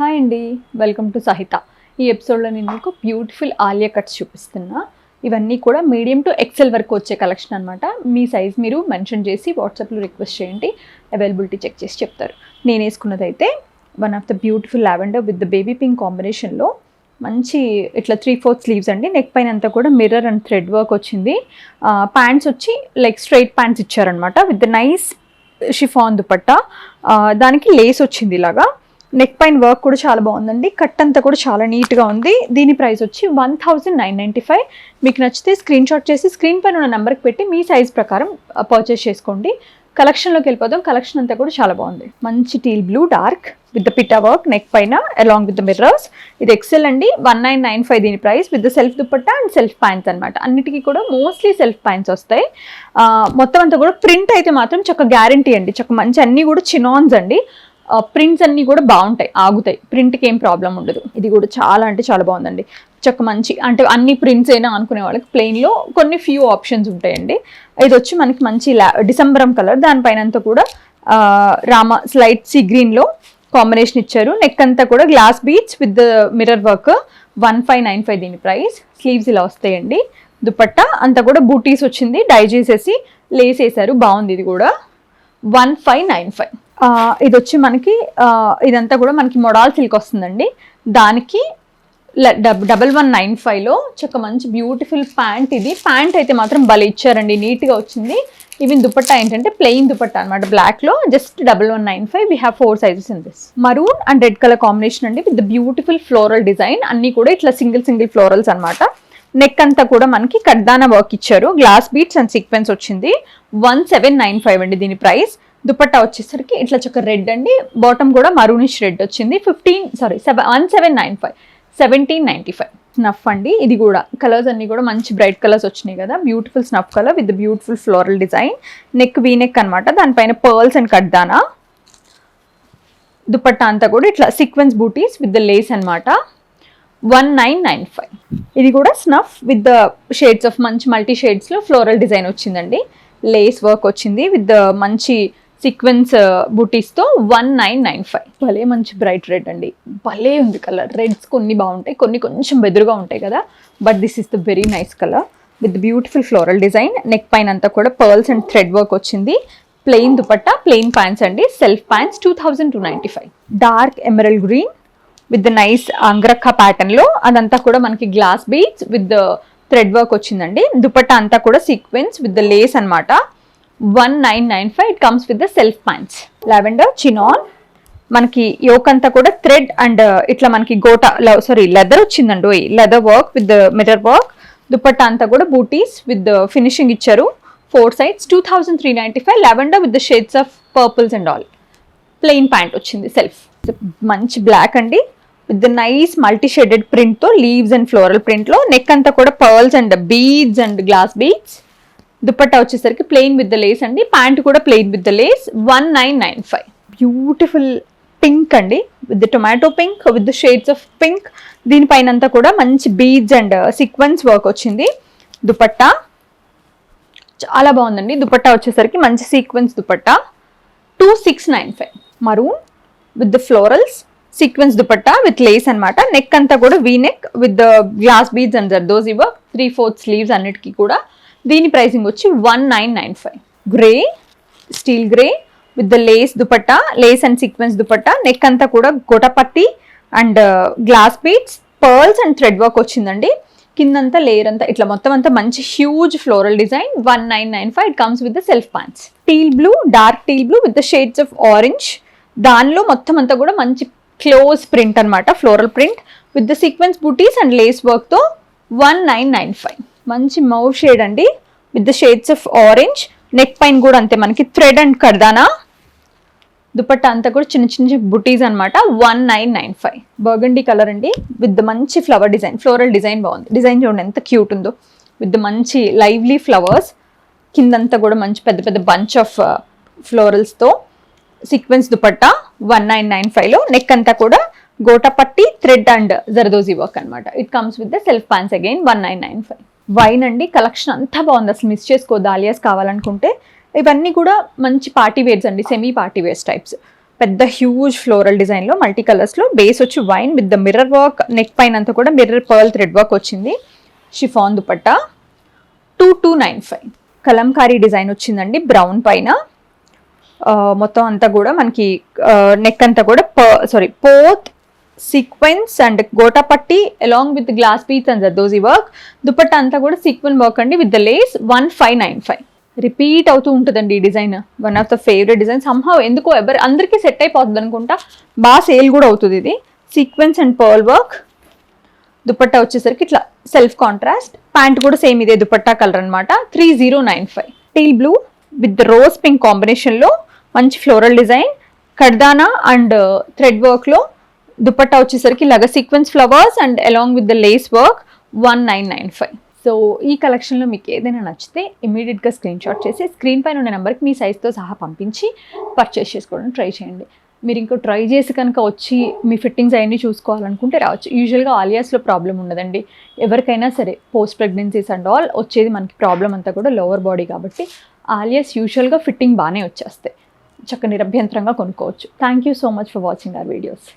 Hi అండి, welcome to సహిత. ఈ ఎపిసోడ్లో నేను మీకు బ్యూటిఫుల్ ఆలియా కట్స్ చూపిస్తున్నా. ఇవన్నీ కూడా మీడియం టు ఎక్సెల్ వరకు వచ్చే కలెక్షన్ అనమాట. మీ సైజ్ మీరు మెన్షన్ చేసి వాట్సాప్లో రిక్వెస్ట్ చేయండి, అవైలబిలిటీ చెక్ చేసి చెప్తారు. నేను వేసుకున్నది అయితే one of the beautiful lavender with the baby pink కాంబినేషన్లో మంచి ఇట్లా 3/4 స్లీవ్స్ అండి. నెక్ పైన అంతా కూడా మిర్రర్ అండ్ థ్రెడ్ వర్క్ వచ్చింది. ప్యాంట్స్ వచ్చి లైక్ స్ట్రైట్ ప్యాంట్స్ ఇచ్చారనమాట with the nice chiffon dupatta. దానికి లేస్ వచ్చింది ఇలాగా. నెక్ పైన వర్క్ కూడా చాలా బాగుందండి. కట్ అంతా కూడా చాలా నీట్గా ఉంది. దీని ప్రైస్ వచ్చి 1995. మీకు నచ్చితే స్క్రీన్ షాట్ చేసి స్క్రీన్ పైన ఉన్న నెంబర్కి పెట్టి మీ సైజ్ ప్రకారం పర్చేస్ చేసుకోండి. కలెక్షన్లోకి వెళ్ళిపోదాం. కలెక్షన్ అంతా కూడా చాలా బాగుంది. మంచి teal blue dark with the పిటా work neck పైన అలాంగ్ విత్ ద మిర్రర్స్. ఇది ఎక్సెల్ అండి. 1995 దీని price with the self dupatta and self pants అనమాట. అన్నిటికీ కూడా మోస్ట్లీ సెల్ఫ్ ప్యాంట్స్ వస్తాయి. మొత్తం అంతా కూడా ప్రింట్ అయితే మాత్రం చక్క గ్యారంటీ అండి. చక్క మంచి అన్నీ కూడా చినాన్స్ అండి. ప్రింట్స్ అన్నీ కూడా బాగుంటాయి, ఆగుతాయి. ప్రింట్కి ఏం ప్రాబ్లం ఉండదు. ఇది కూడా చాలా అంటే చాలా బాగుందండి. చక్క మంచి అంటే అన్ని ప్రింట్స్ అయినా అనుకునే వాళ్ళకి ప్లెయిన్లో కొన్ని ఫ్యూ ఆప్షన్స్ ఉంటాయండి. ఇది వచ్చి మనకి మంచి డిసెంబరం కలర్. దానిపైన అంతా కూడా రామ స్లైట్ సీ గ్రీన్లో కాంబినేషన్ ఇచ్చారు. నెక్ అంతా కూడా glass beads with the mirror work. 1595 దీని ప్రైస్. స్లీవ్స్ ఇలా వస్తాయండి. దుపట్టా అంతా కూడా బూటీస్ వచ్చింది, డై చేసేసి లేస్ వేసారు. బాగుంది. ఇది కూడా 1595. ఇది వచ్చి మనకి ఇదంతా కూడా మనకి మొడాల్ సిల్క్ వస్తుందండి. దానికి 1195లో చక్క మంచి బ్యూటిఫుల్ ప్యాంట్. ఇది ప్యాంట్ అయితే మాత్రం భలే ఇచ్చారండి, నీట్గా వచ్చింది. ఈవెన్ దుపట్టా ఏంటంటే ప్లెయిన్ దుపట్టా అనమాట. బ్లాక్లో just 1195. We have 4 sizes in this. Maroon and red colour combination అండి విత్ బ్యూటిఫుల్ ఫ్లోరల్ డిజైన్. అన్నీ కూడా ఇట్లా సింగిల్ ఫ్లోరల్స్ అనమాట. నెక్ అంతా కూడా మనకి కడ్దానా వర్క్ ఇచ్చారు. గ్లాస్ బీడ్స్ అండ్ సీక్వెన్స్ వచ్చింది. 1795 అండి దీని ప్రైస్. దుపట్టా వచ్చేసరికి ఇట్లా చక్క రెడ్ అండి. బాటమ్ కూడా మరూనిష్ రెడ్ వచ్చింది. 1795. 1795 స్నఫ్ అండి. ఇది కూడా కలర్స్ అన్ని కూడా మంచి బ్రైట్ కలర్స్ వచ్చినాయి కదా. Beautiful snuff colour with beautiful floral design. Neck V neck అనమాట. దానిపైన పర్ల్స్ అండ్ కడ్దానా. దుపట్టా అంతా కూడా ఇట్లా sequence butis with the lace అనమాట. 1995. ఇది కూడా snuff with the shades of మంచి మల్టీ షేడ్స్లో ఫ్లోరల్ డిజైన్ వచ్చిందండి. లేస్ వర్క్ వచ్చింది విత్ ద మంచి సీక్వెన్స్ బూటీస్తో. 1995. భలే మంచి బ్రైట్ రెడ్ అండి. భలే ఉంది కలర్. రెడ్స్ కొన్ని బాగుంటాయి, కొన్ని కొంచెం బెదురుగా ఉంటాయి కదా. But this is the very nice colour with beautiful floral design. Neck పైన అంతా కూడా పర్ల్స్ అండ్ థ్రెడ్ వర్క్ వచ్చింది. ప్లెయిన్ దుపట్టా, ప్లెయిన్ ప్యాంట్స్ అండి. Self pants 2295. Dark emerald green with the nice angrakha pattern లో. అదంతా కూడా మనకి glass beads with the thread work వచ్చిందండి. దుపట్టా అంతా కూడా సీక్వెన్స్ విత్ ద లేస్ అనమాట. 1995. It comes with the self pants. Lavender chinon. మనకి యోక్ అంతా కూడా థ్రెడ్ అండ్ ఇట్లా మనకి లెదర్ వచ్చిందండి. Leather work with the mirror work. Dupatta అంతా కూడా బూటీస్ విత్ ద ఫినిషింగ్ ఇచ్చారు. 4 sides. 2395. Lavender with the shades of purples and all. Plain pant వచ్చింది సెల్ఫ్. మంచి బ్లాక్ అండి with the nice multi shaded ప్రింట్తో, లీవ్స్ అండ్ ఫ్లోరల్ ప్రింట్లో. Neck అంతా కూడా pearls and beads and glass beads. Dupatta వచ్చేసరికి plain with the lace అండి. Pant కూడా plain with the lace. 1995. Beautiful pink అండి with the tomato pink with the shades of pink. దీనిపైన అంతా కూడా మంచి బీడ్స్ అండ్ సీక్వెన్స్ వర్క్ వచ్చింది. దుపట్టా చాలా బాగుందండి. దుపట్టా వచ్చేసరికి మంచి sequence dupatta. 2695. Maroon with the florals sequence dupatta with lace అనమాట. నెక్ అంతా కూడా V neck with the glass beads and zardozi work. 3/4 sleeves అన్నిటికీ కూడా. దీని ప్రైసింగ్ వచ్చి 1995. Grey, steel grey with the lace dupatta, lace and sequence dupatta. Neck అంతా కూడా gotapatti and glass beads, pearls and thread work వచ్చిందండి. కిందంతా లేయర్ అంతా ఇట్లా మొత్తం అంతా మంచి huge floral design. 1995. It comes with the self pants. Teal blue, dark teal blue with the shades of orange. దానిలో మొత్తం అంతా కూడా మంచి క్లోజ్ ప్రింట్ అనమాట. Floral print with the sequence butis and lace వర్క్తో. 1995. మంచి మౌవ్ షేడ్ అండి with the shades of orange. Neck పైన కూడా అంతే మనకి థ్రెడ్ అండ్ కర్దానా. దుపట్టా అంతా కూడా చిన్న బుటీస్ అనమాట. 1995. బర్గండీ కలర్ అండి విత్ ద మంచి ఫ్లవర్ డిజైన్, ఫ్లోరల్ డిజైన్ బాగుంది. డిజైన్ చూడండి ఎంత క్యూట్ ఉందో విత్ ద మంచి లైవ్లీ ఫ్లవర్స్. కిందంతా కూడా మంచి పెద్ద బంచ్ ఆఫ్ ఫ్లోరల్స్తో. సీక్వెన్స్ దుపట్టా 1995లో. నెక్ అంతా కూడా gotapatti thread and zardozi work అనమాట. It comes with the self pants again. 1995. Wine అండి. కలెక్షన్ అంతా బాగుంది, అసలు మిస్ చేసుకోవద్దు. ఆలియాస్ కావాలనుకుంటే ఇవన్నీ కూడా మంచి పార్టీ వేర్స్ అండి, సెమీ పార్టీ వేర్స్ టైప్స్. పెద్ద హ్యూజ్ ఫ్లోరల్ డిజైన్లో మల్టీ కలర్స్లో బేస్ వచ్చి wine with the mirror work, neck పైన అంతా కూడా మిర్రర్ పర్ల్ థ్రెడ్ వర్క్ వచ్చింది. షిఫాన్ దుపట్టా 2295. కలంకారీ డిజైన్ వచ్చిందండి బ్రౌన్ పైన. మొత్తం అంతా కూడా మనకి నెక్ అంతా కూడా పోత్ sequence and gotapatti along with glass piece and zardozi work. Dupatta అంతా కూడా సీక్వెన్ వర్క్ అండి విత్ ద లేస్. 1595. రిపీట్ అవుతూ ఉంటుందండి ఈ design. One of the favourite design. Somehow ఎందుకో అందరికీ సెట్ అయిపోతుంది అనుకుంటా, బాగా సేల్ కూడా అవుతుంది ఇది. Sequence and pearl work. Dupatta వచ్చేసరికి ఇట్లా సెల్ఫ్ కాంట్రాస్ట్. ప్యాంట్ కూడా సేమ్ ఇదే దుపట్టా కలర్ అనమాట. 3095. Teal blue with rose pink కాంబినేషన్లో మంచి ఫ్లోరల్ డిజైన్, కడ్దానా అండ్ థ్రెడ్ వర్క్లో దుపట్టా వచ్చేసరికి ఇలాగ sequence flowers and along with the lace work. 1995. So ఈ కలెక్షన్లో మీకు ఏదైనా నచ్చితే ఇమీడియట్గా స్క్రీన్ షాట్ చేసి స్క్రీన్ పైన ఉన్న నెంబర్కి మీ సైజ్తో సహా పంపించి పర్చేస్ చేసుకోవడానికి ట్రై చేయండి. మీరు ఇంకో ట్రై చేసి కనుక వచ్చి మీ ఫిట్టింగ్స్ అవన్నీ చూసుకోవాలనుకుంటే రావచ్చు. యూజువల్గా ఆలియాస్లో ప్రాబ్లం ఉండదండి. ఎవరికైనా సరే పోస్ట్ ప్రెగ్నెన్సీస్ అండ్ ఆల్ వచ్చేది మనకి ప్రాబ్లం అంతా కూడా లోవర్ బాడీ కాబట్టి ఆలియాస్ యూజువల్గా ఫిట్టింగ్ బాగానే వచ్చేస్తాయి. చక్క నిరభ్యంతరంగా కొనుక్కోవచ్చు. Thank you so much for watching our videos.